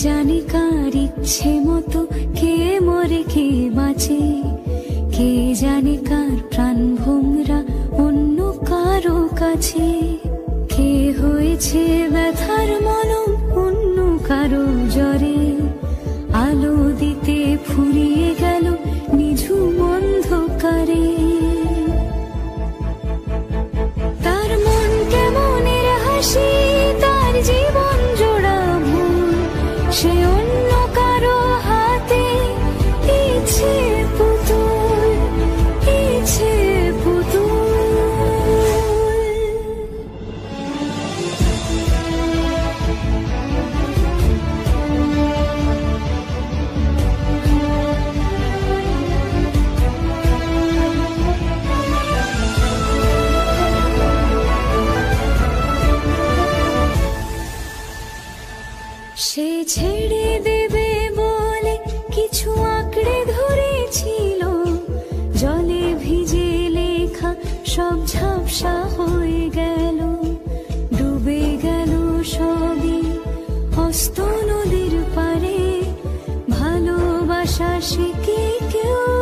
জানে কার ইচ্ছে মতো কে মরে কে বাঁচে, কে জানে কার প্রাণ ভোমরা অন্য কারো কাছে, কে হয়েছে ব্যথার মলম অন্য কারো জ্বরে, আলো দিতে ফুরিয়ে গেল নিঝুম অন্ধকারে। তার মন কেমনের হাসি, তার জীবন জোড়া ভুল, সে অন্য কারো হাতে ইচ্ছে পুতুল, ইচ্ছে পুতুল। সে ছেড়ে দেবে বলে কিছু আঁকড়ে ধরেছিল, জলে ভিজে লেখা সব ঝাপসা হয়ে গেল, ডুবে গেল সবই অস্ত নদীর পারে, ভালোবাসা সে কি কেউ